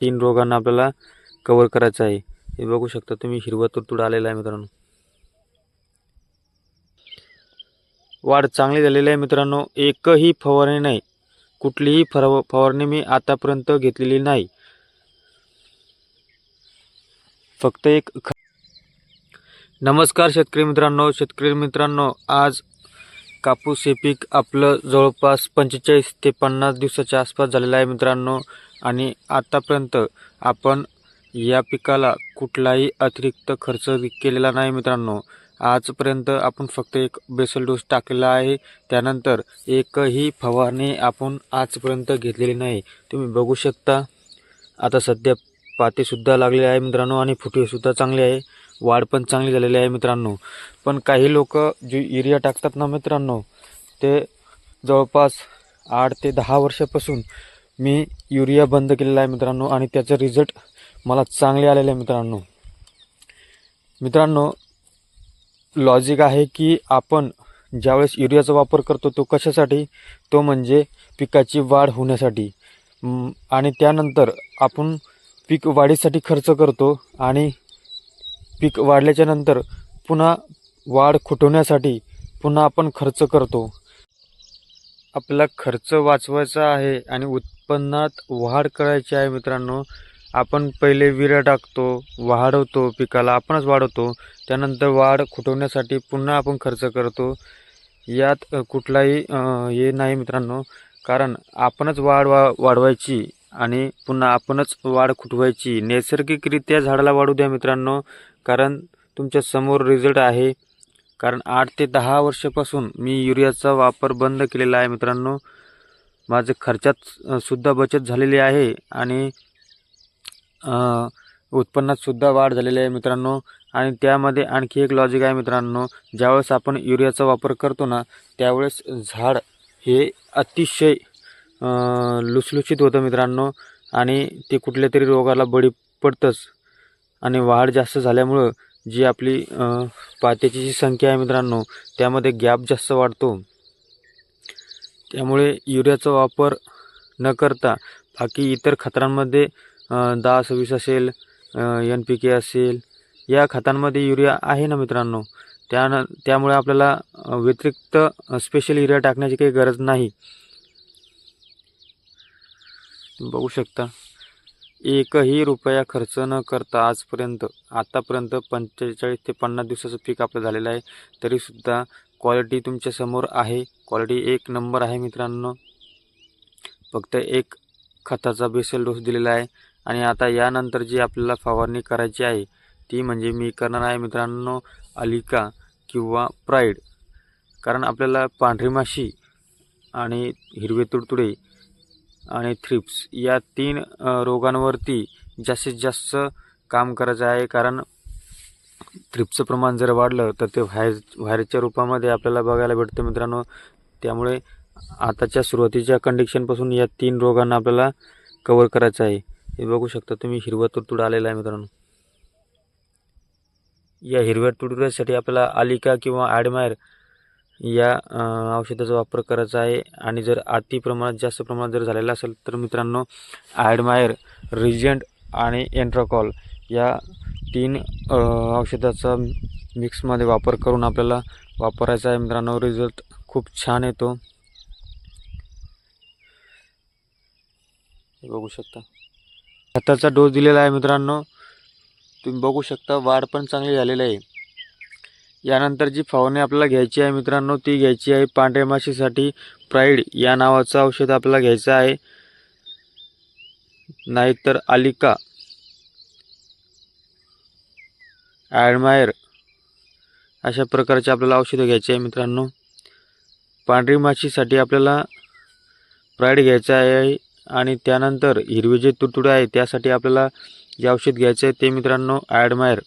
तीन रोगांना आपल्याला कव्हर करायचं आहे। हे बघू शकता तुम्ही, हिरवा तुडतुडा आलेला आहे मित्रांनो। वाढ चांगली झालेली आहे मित्रांनो। एकही फवारणी नाही, कुठलीही फवारणी मी आतापर्यंत घेतलेली नाही। फक्त एक नमस्कार शेतकरी मित्रांनो, आज कापूस हे पीक आपलं जवळपास 45 ते 50 दिवसाच्या आसपास झालेलं आहे मित्रांनो। आणि आतापर्यंत आपण या पिकाला कुठलाही अतिरिक्त खर्च केलेला नाही मित्रांनो। आजपर्यंत आपण फक्त एक बेसल डोस टाकलेला आहे, त्यानंतर एकही फवारणी आपण आजपर्यंत घेतलेली नाही। तुम्ही बघू शकता, आता सध्या पातीसुद्धा लागले आहे मित्रांनो आणि फुटवेसुद्धा चांगले आहे, वाढ पण चांगली झालेली आहे मित्रांनो। पण काही लोक जे युरिया टाकतात ना मित्रांनो, ते जवळपास 8 ते 10 वर्षापासून मी युरिया बंद केलेला आहे मित्रांनो आणि त्याचे रिझल्ट मला चांगले आलेले आहे मित्रांनो। लॉजिक आहे की आपण ज्यावेळेस युरियाचा वापर करतो तो कशासाठी, तो म्हणजे पिकाची वाढ होण्यासाठी। आणि त्यानंतर आपण पीक वाढीसाठी खर्च करतो आणि पीक वाढल्याच्या नंतर पुन्हा वाढ खुटवण्यासाठी पुन्हा आपण खर्च करतो। आपला खर्च वाचवायचा आहे आणि उत्पन्नात वाढ करायची आहे मित्रांनो। आपण पहिले युरिया टाकतो, वाढवतो, पिकाला आपणच वाढवतो, त्यानंतर वाढ खुटवण्यासाठी पुन्हा आपण खर्च करतो। यात कुठलाही हे नाही मित्रांनो, कारण आपणच वाढवायची आणि पुन्हा आपणच वाढ खुटवायची। नैसर्गिकरित्या झाडाला वाढू द्या मित्रांनो, कारण तुमच्या समोर रिझल्ट आहे। कारण 8 ते 10 वर्षापासून मी युरियाचा वापर बंद केलेला आहे मित्रांनो। माझे खर्चात सुद्धा बचत झालेली आहे आणि उत्पन्नात सुद्धा वाढ झालेली आहे मित्रांनो। आणि त्यामध्ये आणखी एक लॉजिक आहे मित्रांनो, ज्यावेळेस आपण युरियाचा वापर करतो ना, त्यावेळेस झाड हे अतिशय लुसलुशीत होतं मित्रांनो आणि ते कुठल्या तरी रोगाला बळी पडतंच। आणि वाढ जास्त झाल्यामुळं जी आपली पात्याची जी संख्या आहे मित्रांनो, त्यामध्ये गॅप जास्त वाढतो। त्यामुळे युरियाचा वापर न करता बाकी इतर खतांमध्ये 10-26 असेल, NPK असेल, या खतांमध्ये युरिया आहे ना मित्रांनो, त्यामुळे आपल्याला व्यतिरिक्त स्पेशल युरिया टाकण्याची काही गरज नाही। बघू शकता, एकही रुपया खर्च न करता आतापर्यंत 45 ते 50 दिवसाचं पीक आपलं झालेलं आहे, तरीसुद्धा क्वालिटी तुमच्या समोर आहे। क्वालिटी एक नंबर आहे मित्रांनो। फक्त एक खताचा बेसल डोस दिलेला आहे आणि आता यानंतर जी आपल्याला फवारणी करायची आहे ती म्हणजे मी करणार आहे मित्रांनो अलिका किंवा प्राईड। कारण आपल्याला पांढरी माशी आणि हिरवे तुडतुडे आणि थ्रिप्स या 3 रोगांवरती जास्तीत जास्त काम करायचं आहे। कारण थ्रिप्सचं प्रमाण जर वाढलं तर ते व्हायरसच्या रूपामध्ये आपल्याला बघायला भेटतं मित्रांनो। त्यामुळे आताच्या सुरुवातीच्या कंडिशनपासून या 3 रोगांना आपल्याला कव्हर करायचं आहे। हे बघू शकता तुम्ही, हिरवा तुडतुडा आलेला आहे मित्रांनो। या हिरव्या तुडतुड्यासाठी आपल्याला अलिका किंवा ॲडमायर या औषधाचा वापर करायचा आहे। आणि जर जास्त प्रमाणात जर झालेला असेल तर मित्रांनो ॲडमायर, रिजंट आणि एंट्राकॉल या 3 औषधाचा मिक्समध्ये वापर करून आपल्याला वापरायचा आहे मित्रांनो। रिझल्ट खूप छान येतो, बघू शकता। खताचा डोस दिलेला आहे मित्रांनो, तुम्ही बघू शकता, वाढ पण चांगली झालेली आहे। यानंतर जी फवारणी आपल्याला घ्यायची आहे मित्रांनो, ती घ्यायची आहे पांढऱ्या माशीसाठी प्राईड या नावाचं औषध आपल्याला घ्यायचं आहे, नाहीतर अलिका, ॲडमायर अशा प्रकारचे आपल्याला औषधं घ्यायची आहे मित्रांनो। पांढरी माशीसाठी आपल्याला प्राईड घ्यायचं आहे आणि त्यानंतर हिरवे जे तुडतुडे आहे त्यासाठी आपल्याला जे औषध घ्यायचं आहे ते मित्रांनो ॲडमायर।